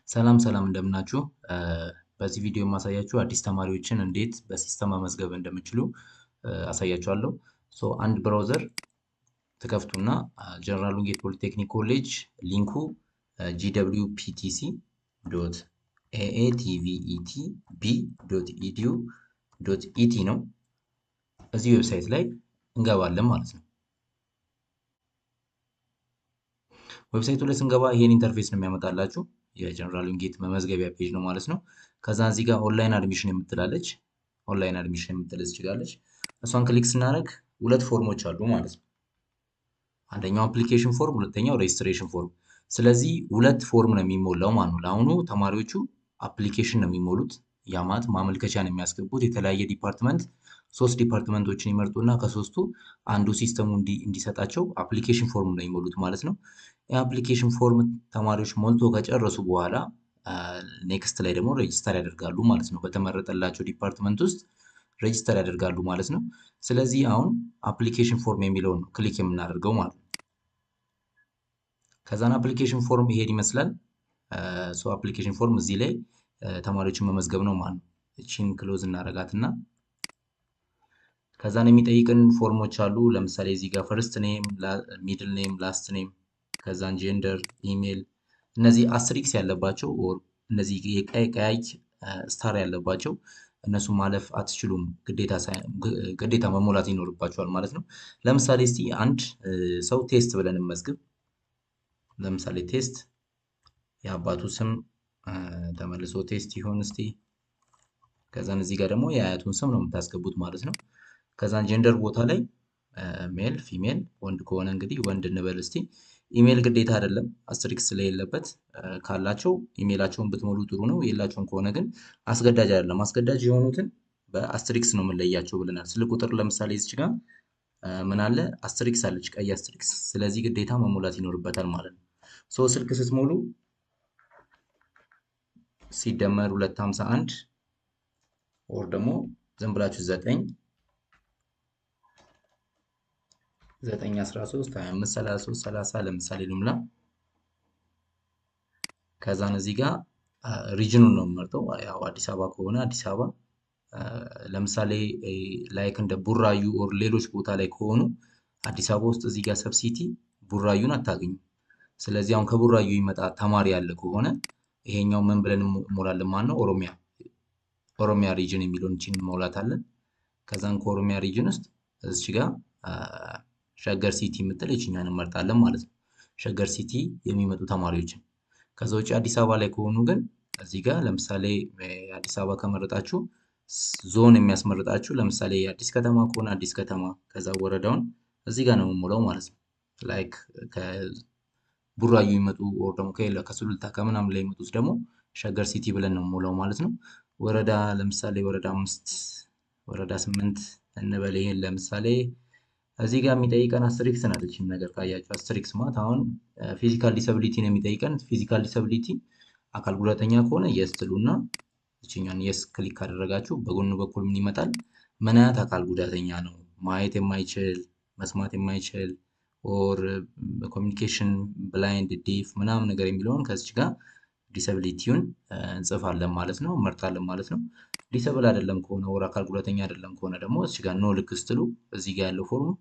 ሰላም ሰላም እንደምናችሁ። በዚህ ቪዲዮ የማሳያችሁ አዲስ ተማሪዎችን እንዴት በሲስተም መመዝገብ እንደምችሉ አሳያችኋለሁ። አንድ ብራውዘር ትከፍቱና ጀነራል ዊንጌት ፖሊቴክኒክ ኮሌጅ ሊንኩ gwptc.aatvetb.edu.et ነው። እዚህ ዌብሳይት ላይ እንገባለን ማለት ነው። ዌብሳይቱ ላይ ስንገባ ይሄን ኢንተርፌስ ነው የሚያመጣላችሁ። የጀነራል ዊንጌት መመዝገቢያ ፔጅ ነው ማለት ነው። ከዛ እዚህ ጋር ኦንላይን አድሚሽን የምትላለች ኦንላይን አድሚሽን የምትለች ትችላለች። እሷን ክሊክ ስናደርግ ሁለት ፎርሞች አሉ ማለት ነው። አንደኛው አፕሊኬሽን ፎርም፣ ሁለተኛው ሬጅስትሬሽን ፎርም። ስለዚህ ሁለት ፎርም ነው የሚሞላው ማለት ነው። ለአሁኑ ተማሪዎቹ አፕሊኬሽን ነው የሚሞሉት። ያ ማለት ማመልከቻ ነው የሚያስገቡት። የተለያየ ዲፓርትመንት 3 ዲፓርትመንቶችን ይመርጡና ከሶስቱ አንዱ ሲስተሙ እንዲሰጣቸው አፕሊኬሽን ፎርም ነው የሚሞሉት ማለት ነው። የአፕሊኬሽን ፎርም ተማሪዎች ሞልቶ ከጨረሱ በኋላ ኔክስት ላይ ደግሞ ሬጅስተር ያደርጋሉ ማለት ነው። በተመረጠላቸው ዲፓርትመንት ውስጥ ሬጅስተር ያደርጋሉ ማለት ነው። ስለዚህ አሁን አፕሊኬሽን ፎርም የሚለውን ነው ክሊክ የምናደርገው ማለት ነው። ከዛን አፕሊኬሽን ፎርም ይሄድ ይመስላል። አፕሊኬሽን ፎርም እዚህ ላይ ተማሪዎችን መመዝገብ ነው ማለት ነው። እቺን ክሎዝ እናረጋትና ከዛን የሚጠይቅን ፎርሞች አሉ። ለምሳሌ እዚህ ጋር ፈርስት ኔም፣ ሚድል ኔም፣ ላስት ኔም፣ ከዛን ጀንደር፣ ኢሜል፣ እነዚህ አስትሪክስ ያለባቸው እነዚህ የቀያይ ስታር ያለባቸው እነሱ ማለፍ አትችሉም። ግዴታ መሞላት ይኖርባቸዋል ማለት ነው። ለምሳሌ እስቲ አንድ ሰው ቴስት ብለን እንመዝግብ። ለምሳሌ ቴስት የአባቱ ስም ተመልሶ ቴስት ይሆን እስቲ። ከዛን እዚህ ጋር ደግሞ የአያቱን ስም ነው የምታስገቡት ማለት ነው። ከዛን ጀንደር ቦታ ላይ ሜል፣ ፊሜል፣ ወንድ ከሆነ እንግዲህ ወንድ እንበል እስቲ። ኢሜል ግዴታ አይደለም አስትሪክስ ስለሌለበት፣ ካላቸው ኢሜላቸውን ብትሞሉ ጥሩ ነው። የላቸውም ከሆነ ግን አስገዳጅ አይደለም። አስገዳጅ የሆኑትን በአስትሪክስ ነው የምንለያቸው ብለናል። ስልክ ቁጥር ለምሳሌ እዚች ጋር ምን አለ አስትሪክስ አለች፣ ቀይ አስትሪክስ። ስለዚህ ግዴታ መሞላት ይኖርበታል ማለት ነው። ስልክ ስትሞሉ ሲደመር 251 ወር ደግሞ ዝም ብላችሁ 9 13 25 33 30 ለምሳሌ ልምላ። ከዛን እዚህ ጋር ሪጅኑን ነው የምመርጠው። ያው አዲስ አበባ ከሆነ አዲስ አበባ፣ ለምሳሌ ላይክ እንደ ቡራዩ ኦር ሌሎች ቦታ ላይ ከሆኑ አዲስ አበባ ውስጥ እዚህ ጋር ሰብሲቲ ቡራዩን አታገኙ። ስለዚህ አሁን ከቡራዩ ይመጣ ተማሪ ያለ ከሆነ ይሄኛው ምን ብለን እንሞላለን ማለት ነው? ኦሮሚያ ሪጅን የሚለውን እቺን እንሞላታለን። ከዛን ከኦሮሚያ ሪጅን ውስጥ እዚህ ጋር ሸገር ሲቲ የምትል እቺኛን እንመርጣለን ማለት ነው። ሸገር ሲቲ የሚመጡ ተማሪዎችን። ከዛ ውጭ አዲስ አበባ ላይ ከሆኑ ግን እዚህ ጋር ለምሳሌ አዲስ አበባ ከመረጣችሁ ዞን የሚያስመርጣችሁ ለምሳሌ አዲስ ከተማ ከሆነ አዲስ ከተማ፣ ከዛ ወረዳውን እዚህ ጋር ነው የምሞላው ማለት ነው። ላይክ ከቡራዩ ይመጡ ወር ደግሞ ከሱሉልታ ከምናምን ላይ ይመጡት ደግሞ ሸገር ሲቲ ብለን ነው የምሞላው ማለት ነው። ወረዳ ለምሳሌ ወረዳ 5 ወረዳ 8 እንበል። ይሄን ለምሳሌ እዚህ ጋር የሚጠይቀን አስትሪክስ ናት። እቺን ነገር ካያችሁ አስትሪክስ ማለት አሁን ፊዚካል ዲሰቢሊቲ ነው የሚጠይቀን። ፊዚካል ዲሰቢሊቲ አካል ጉዳተኛ ከሆነ የስ ትሉና እቺኛን የስ ክሊክ ካደረጋችሁ በጎኑ በኩል ምን ይመጣል? ምን አይነት አካል ጉዳተኛ ነው? ማየት የማይችል መስማት የማይችል ኦር ኮሚኒኬሽን ብላይንድ ዲፍ ምናምን ነገር የሚለውን ከዚህ ጋር ዲሰቢሊቲውን እንጽፋለን ማለት ነው፣ እንመርጣለን ማለት ነው። ዲሰብል አይደለም ከሆነ ወር አካል ጉዳተኛ አይደለም ከሆነ ደግሞ እዚህ ጋር ኖ ልክ ስትሉ እዚህ ጋር ያለው ፎርም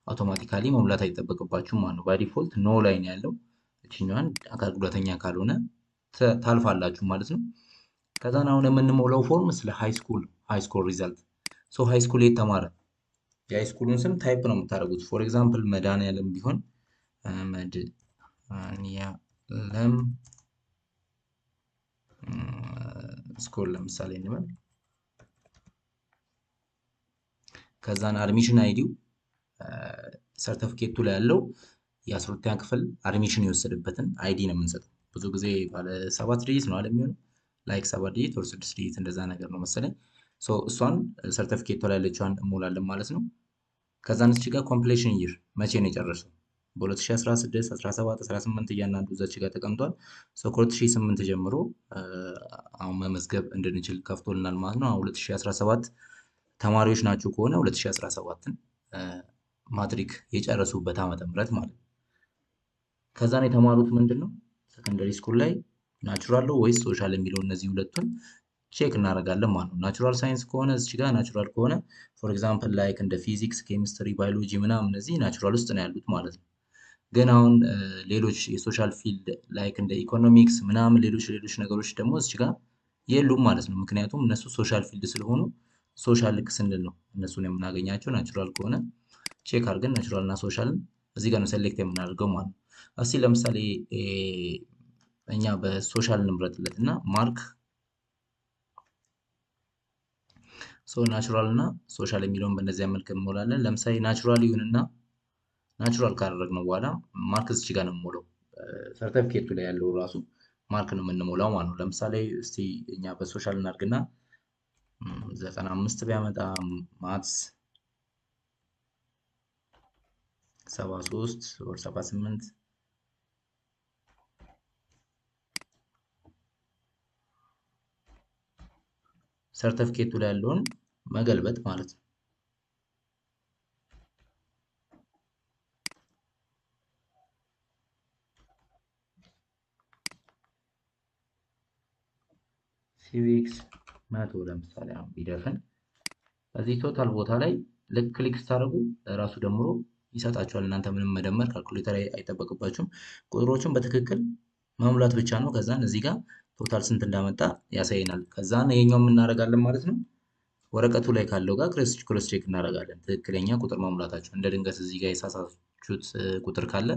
አውቶማቲካሊ መሙላት አይጠበቅባችሁም ማለት ነው። ባይ ዲፎልት ኖ ላይ ነው ያለው። እቺኛዋን አካል ጉዳተኛ ካልሆነ ታልፋላችሁ ማለት ነው። ከዛን አሁን የምንሞላው ፎርም ስለ ሃይ ስኩል ሪዛልት። ሃይ ስኩል የት ተማረ? የሃይ ስኩሉን ስም ታይፕ ነው የምታደርጉት። ፎር ኤግዛምፕል መድኃኒዓለም ቢሆን መድኃኒዓለም ስኩል ለምሳሌ እንበል። ከዛን አድሚሽን አይዲው ሰርተፊኬቱ ላይ ያለው የ12ኛ ክፍል አድሚሽን የወሰደበትን አይዲ ነው የምንሰጠው። ብዙ ጊዜ ባለ 7 ዲጂት ነው አይደል የሚሆነው፣ ላይክ 7 ዲጂት ወር 6 ዲጂት እንደዛ ነገር ነው መሰለኝ። እሷን ሰርተፊኬቱ ላይ ያለችዋን እንሞላለን ማለት ነው። ከዛን እዚህ ጋር ኮምፕሌሽን ይር መቼ ነው የጨረሰው? በ2016 17 18 እያንዳንዱ እዛች ጋር ተቀምጧል። ከ2008 ጀምሮ አሁን መመዝገብ እንድንችል ከፍቶልናል ማለት ነው። አሁን 2017 ተማሪዎች ናቸው ከሆነ 2017ን ማትሪክ የጨረሱበት ዓመተ ምህረት ማለት ነው። ከዛን የተማሩት ምንድነው? ሰከንደሪ ስኩል ላይ ናቹራል ነው ወይስ ሶሻል የሚለው እነዚህ ሁለቱን ቼክ እናደርጋለን ማለት ነው። ናቹራል ሳይንስ ከሆነ እዚህ ጋር ናቹራል ከሆነ ፎር ኤግዛምፕል ላይክ እንደ ፊዚክስ፣ ኬሚስትሪ፣ ባዮሎጂ ምናምን እነዚህ ናቹራል ውስጥ ነው ያሉት ማለት ነው። ግን አሁን ሌሎች የሶሻል ፊልድ ላይክ እንደ ኢኮኖሚክስ ምናምን ሌሎች ነገሮች ደግሞ እዚህ ጋር የሉም ማለት ነው። ምክንያቱም እነሱ ሶሻል ፊልድ ስለሆኑ ሶሻል ልክ ስንል ነው እነሱን የምናገኛቸው። ናቹራል ከሆነ ቼክ አድርገን ናቹራል እና ሶሻልን እዚህ ጋር ነው ሴሌክት የምናደርገው ማለት ነው። እስቲ ለምሳሌ እኛ በሶሻል እንምረጥለት እና ማርክ ናቹራል እና ሶሻል የሚለውን በእነዚያ መልክ እንሞላለን። ለምሳሌ ናቹራል ይሁንና ናቹራል ካደረግነው በኋላ ማርክ እዚህ ጋር ነው የምሞላው። ሰርተፍኬቱ ላይ ያለው ራሱ ማርክ ነው የምንሞላው ማለት ነው። ለምሳሌ እስቲ እኛ በሶሻል እናድርግና 95 ቢያመጣ ማትስ 73 ወር 78 ሰርተፍኬቱ ላይ ያለውን መገልበጥ ማለት ነው። ሲቪክስ 100 ለምሳሌ አሁን ቢደፍን እዚህ ቶታል ቦታ ላይ ልክ ክሊክ ስታደርጉ ራሱ ደምሮ ይሰጣችኋል። እናንተ ምንም መደመር ካልኩሌተር አይጠበቅባችሁም። ቁጥሮችን በትክክል መሙላት ብቻ ነው። ከዛን እዚህ ጋር ቶታል ስንት እንዳመጣ ያሳየናል። ከዛን ይሄኛው እናደርጋለን ማለት ነው። ወረቀቱ ላይ ካለው ጋር ክሮስ ቼክ እናደርጋለን ትክክለኛ ቁጥር መሙላታቸው። እንደ ድንገት እዚህ ጋር የሳሳችሁት ቁጥር ካለ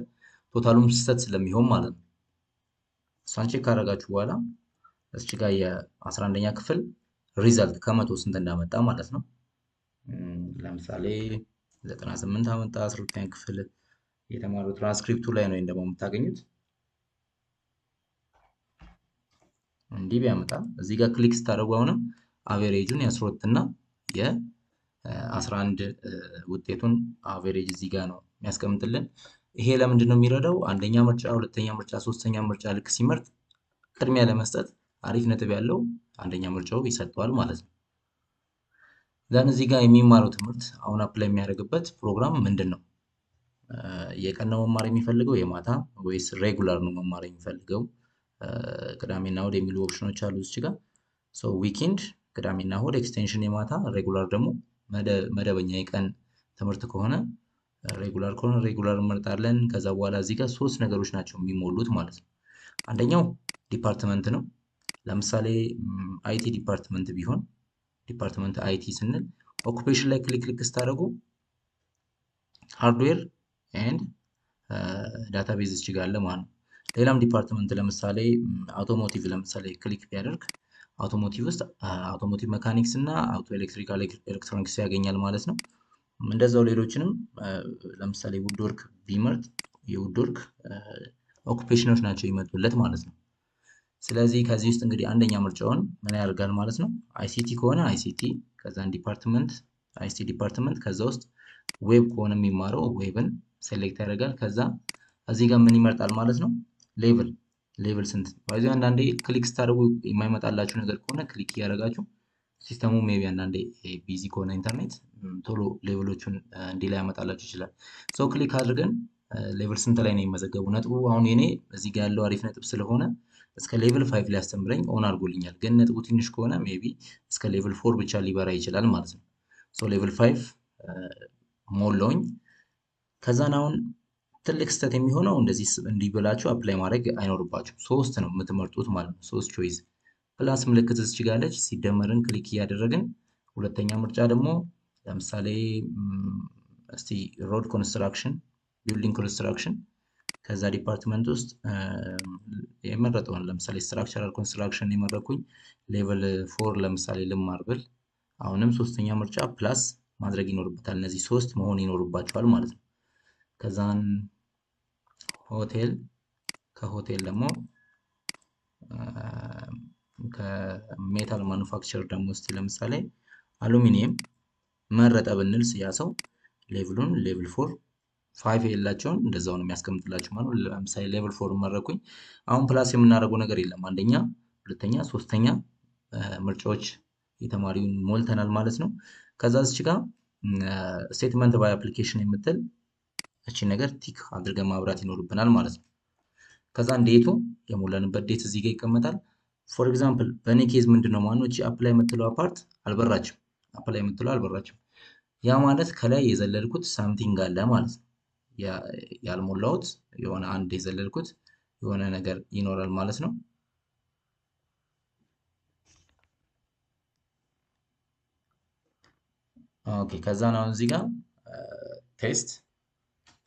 ቶታሉም ስህተት ስለሚሆን ማለት ነው። እሷን ቼክ ካደረጋችሁ በኋላ እዚህ ጋር የ11ኛ ክፍል ሪዛልት ከመቶ ስንት እንዳመጣ ማለት ነው። ለምሳሌ 98 አመጣ። 12ኛ ክፍል የተማሩ ትራንስክሪፕቱ ላይ ነው እንደሞ የምታገኙት። እንዲህ ቢያመጣ እዚህ ጋር ክሊክ ስታደርጉ አሁንም አቬሬጁን የ12 እና የ11 ውጤቱን አቬሬጅ እዚህ ጋር ነው የሚያስቀምጥልን። ይሄ ለምንድን ነው የሚረዳው? አንደኛ ምርጫ፣ ሁለተኛ ምርጫ፣ ሶስተኛ ምርጫ ልክ ሲመርጥ ቅድሚያ ለመስጠት አሪፍ ነጥብ ያለው አንደኛ ምርጫው ይሰጠዋል ማለት ነው። ዛን እዚህ ጋር የሚማረው ትምህርት አሁን አፕላይ የሚያደርግበት ፕሮግራም ምንድን ነው? የቀን ነው መማር የሚፈልገው የማታ ወይስ ሬጉላር ነው መማር የሚፈልገው? ቅዳሜና እሑድ የሚሉ ኦፕሽኖች አሉ እዚህ ጋር። ዊኬንድ ቅዳሜና እሑድ፣ ኤክስቴንሽን የማታ፣ ሬጉላር ደግሞ መደበኛ የቀን ትምህርት ከሆነ ሬጉላር ከሆነ ሬጉላር እንመርጣለን። ከዛ በኋላ እዚህ ጋር ሶስት ነገሮች ናቸው የሚሞሉት ማለት ነው። አንደኛው ዲፓርትመንት ነው። ለምሳሌ አይቲ ዲፓርትመንት ቢሆን ዲፓርትመንት አይቲ ስንል ኦኩፔሽን ላይ ክሊክ ስታደርጉ ሃርድዌር ኤንድ ዳታቤዝ እዚህ ጋር አለ ማለት ነው። ሌላም ዲፓርትመንት ለምሳሌ አውቶሞቲቭ ለምሳሌ ክሊክ ቢያደርግ አውቶሞቲቭ ውስጥ አውቶሞቲቭ ሜካኒክስ እና አውቶ ኤሌክትሪካል ኤሌክትሮኒክስ ያገኛል ማለት ነው። እንደዛው ሌሎችንም ለምሳሌ ውድወርክ ቢመርጥ የውድወርክ ኦኩፔሽኖች ናቸው ይመጡለት ማለት ነው። ስለዚህ ከዚህ ውስጥ እንግዲህ አንደኛ ምርጫውን ምን ያደርጋል ማለት ነው። አይሲቲ ከሆነ አይሲቲ፣ ከዛን ዲፓርትመንት አይሲቲ ዲፓርትመንት፣ ከዛ ውስጥ ዌብ ከሆነ የሚማረው ዌብን ሴሌክት ያደርጋል። ከዛ እዚህ ጋር ምን ይመርጣል ማለት ነው። ሌቭል ስንት ባይዞ አንዳንዴ ክሊክ ስታደርጉ የማይመጣላችሁ ነገር ከሆነ ክሊክ እያደረጋችሁ ሲስተሙ ሜቢ አንዳንዴ ቢዚ ከሆነ ኢንተርኔት ቶሎ ሌቭሎቹን እንዲህ ላይ ያመጣላችሁ ይችላል። ሰው ክሊክ አድርገን ሌቭል ስንት ላይ ነው የሚመዘገቡ ነጥቡ። አሁን የኔ እዚህ ጋር ያለው አሪፍ ነጥብ ስለሆነ እስከ ሌቭል 5 ሊያስተምረኝ ኦን አድርጎልኛል። ግን ነጥቡ ትንሽ ከሆነ ሜቢ እስከ ሌቭል 4 ብቻ ሊበራ ይችላል ማለት ነው። ሌቭል 5 ሞላውኝ። ከዛን አሁን ትልቅ ስህተት የሚሆነው እንደዚህ እንዲህ ብላችሁ አፕላይ ማድረግ አይኖርባችሁ። ሶስት ነው የምትመርጡት ማለት ነው። ሶስት ቾይስ ፕላስ ምልክት እዚች ጋር አለች። ሲደመርን ክሊክ እያደረግን ሁለተኛ ምርጫ ደግሞ ለምሳሌ እስቲ ሮድ ኮንስትራክሽን፣ ቢልዲንግ ኮንስትራክሽን ከዛ ዲፓርትመንት ውስጥ የመረጠውን ለምሳሌ ስትራክቸራል ኮንስትራክሽን የመረኩኝ ሌቨል 4 ለምሳሌ ልማር ብል አሁንም ሶስተኛ ምርጫ ፕላስ ማድረግ ይኖርበታል። እነዚህ ሶስት መሆን ይኖርባቸዋል ማለት ነው። ከዛን ሆቴል፣ ከሆቴል ደግሞ ከሜታል ማኑፋክቸር ደግሞ እስቲ ለምሳሌ አሉሚኒየም መረጠ ብንል ያ ሰው ሌቭሉን ሌቭል 4 5 የላቸውን እንደዛው ነው የሚያስቀምጥላችሁ ማለት ነው። ለምሳሌ ሌቭል 4 መረኩኝ። አሁን ፕላስ የምናደርገው ነገር የለም። አንደኛ፣ ሁለተኛ፣ ሶስተኛ ምርጫዎች የተማሪውን ሞልተናል ማለት ነው። ከዛ እዚህ ጋር ስቴትመንት ባይ አፕሊኬሽን የምትል እቺ ነገር ቲክ አድርገን ማብራት ይኖርብናል ማለት ነው። ከዛን ዴቱ የሞላንበት ዴት እዚህ ጋር ይቀመጣል። ፎር ኤግዛምፕል በእኔ ኬዝ ምንድን ነው ማነው እቺ አፕላይ የምትለው ፓርት አልበራችም። አፕላይ የምትለው አልበራችም። ያ ማለት ከላይ የዘለልኩት ሳምቲንግ አለ ማለት ነው። ያልሞላሁት የሆነ አንድ የዘለልኩት የሆነ ነገር ይኖራል ማለት ነው። ኦኬ ከዛ ነው እዚህ ጋር ቴስት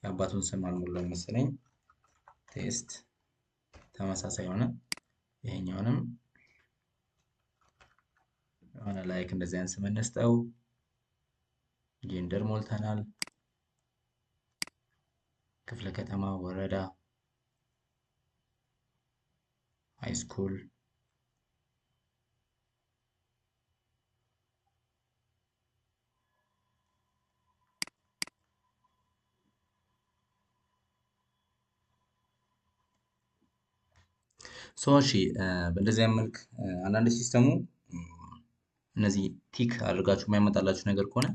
የአባቱን ስም አልሞላም መሰለኝ። ቴስት ተመሳሳይ ሆነ። ይሄኛውንም የሆነ ላይክ እንደዚህ አይነት ስም እንስጠው። ጄንደር ሞልተናል። ክፍለ ከተማ፣ ወረዳ፣ ሃይስኩል እሺ በእንደዚህ አይነት መልክ አንዳንድ ሲስተሙ እነዚህ ቲክ አድርጋችሁ የማይመጣላችሁ ነገር ከሆነ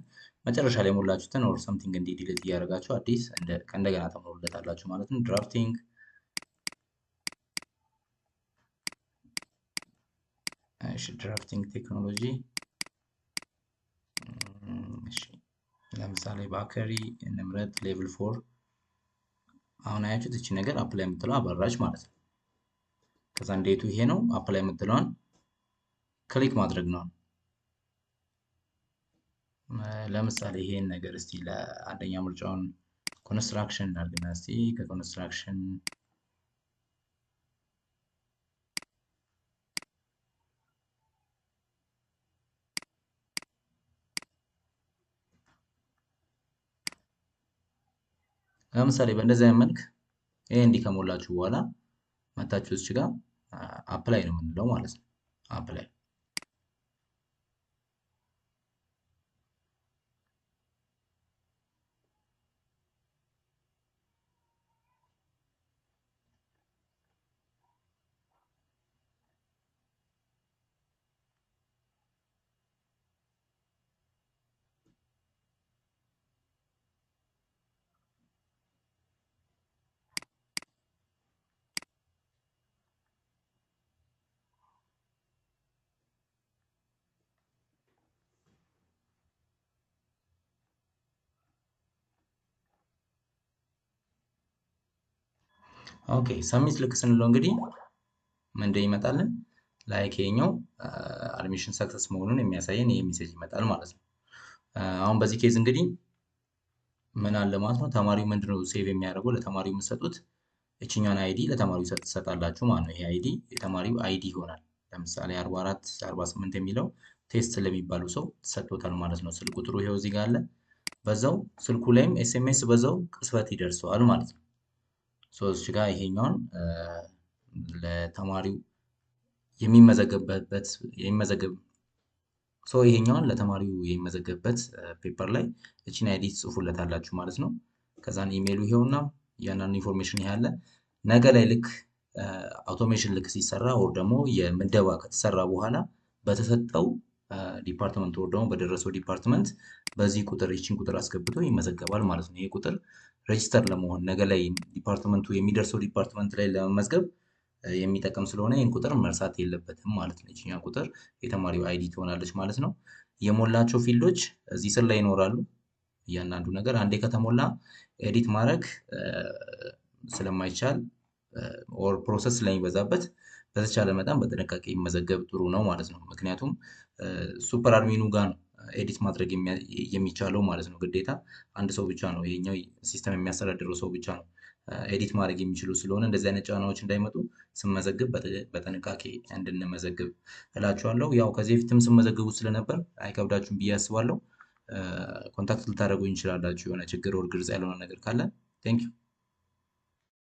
መጨረሻ ላይ የሞላችሁትን ኦር ሰምቲንግ እንዲ ዲሊት እያደረጋችሁ አዲስ እንደገና ተሞሉለታላችሁ ማለት ነው። ድራፍቲንግ እሺ ድራፍቲንግ ቴክኖሎጂ እሺ ለምሳሌ ባከሪ እንምረጥ ሌቭል 4 አሁን አያችሁት እቺ ነገር አፕላይ የምትለው አበራች ማለት ነው። ከዛ እንዴቱ ይሄ ነው። አፕላይ የምትለዋን ክሊክ ማድረግ ነው። ለምሳሌ ይሄን ነገር እስቲ ለአንደኛ ምርጫውን ኮንስትራክሽን እናድርግና እስቲ ከኮንስትራክሽን ለምሳሌ በእንደዚህ አይነት መልክ ይሄ እንዲህ ከሞላችሁ በኋላ መታችሁ እዚህ ጋር አፕላይ ነው የምንለው ማለት ነው። አፕላይ ኦኬ ሰሚት ልክ ስንለው እንግዲህ ምንድን ይመጣልን? ላይክ ይሄኛው አድሚሽን ሰክሰስ መሆኑን የሚያሳየን ይሄ ሜሴጅ ይመጣል ማለት ነው። አሁን በዚህ ኬዝ እንግዲህ ምን አለ ማለት ነው ተማሪው ምንድነው ሴቭ የሚያደርገው ለተማሪው የምትሰጡት እችኛውን አይዲ ለተማሪው ትሰጣላችሁ ማለት ነው። ይሄ አይዲ የተማሪው አይዲ ይሆናል። ለምሳሌ 44 48 የሚለው ቴስት ለሚባሉ ሰው ተሰጥቶታል ማለት ነው። ስልክ ቁጥሩ ይሄው እዚህ ጋር አለ። በዛው ስልኩ ላይም ኤስኤምኤስ በዛው ቅጽበት ይደርሰዋል ማለት ነው። እዚህ ጋር ይሄኛውን ለተማሪው የሚመዘገብበት ይሄኛውን ለተማሪው የሚመዘገብበት ፔፐር ላይ እቺን አይዲ ጽፉለታላችሁ ማለት ነው። ከዛን ኢሜይሉ ይሄውና ያንን ኢንፎርሜሽን ይሄ አለ። ነገ ላይ ልክ አውቶሜሽን ልክ ሲሰራ ወር ደግሞ የምደባ ከተሰራ በኋላ በተሰጠው ዲፓርትመንት ወር ደግሞ በደረሰው ዲፓርትመንት በዚህ ቁጥር ይቺን ቁጥር አስገብቶ ይመዘገባል ማለት ነው። ይሄ ቁጥር ሬጂስተር ለመሆን ነገ ላይ ዲፓርትመንቱ የሚደርሰው ዲፓርትመንት ላይ ለመመዝገብ የሚጠቅም ስለሆነ ይህን ቁጥር መርሳት የለበትም ማለት ነው። ይችኛ ቁጥር የተማሪው አይዲ ትሆናለች ማለት ነው። የሞላቸው ፊልዶች እዚህ ስር ላይ ይኖራሉ። እያንዳንዱ ነገር አንዴ ከተሞላ ኤዲት ማድረግ ስለማይቻል ኦር ፕሮሰስ ስለሚበዛበት በተቻለ መጠን በጥንቃቄ መዘገብ ጥሩ ነው ማለት ነው። ምክንያቱም ሱፐር አድሚኑ ጋር ነው ኤዲት ማድረግ የሚቻለው ማለት ነው። ግዴታ አንድ ሰው ብቻ ነው ይሄኛው ሲስተም የሚያስተዳድረው ሰው ብቻ ነው ኤዲት ማድረግ የሚችሉ ስለሆነ እንደዚህ አይነት ጫናዎች እንዳይመጡ ስመዘግብ በጥንቃቄ እንድንመዘግብ እላችኋለሁ። ያው ከዚህ በፊትም ስመዘግቡ ስለነበር አይከብዳችሁም ብዬ አስባለሁ። ኮንታክት ልታደርጉኝ እንችላላችሁ የሆነ ችግር ወር ግልጽ ያልሆነ ነገር ካለ። ቴንክ ዩ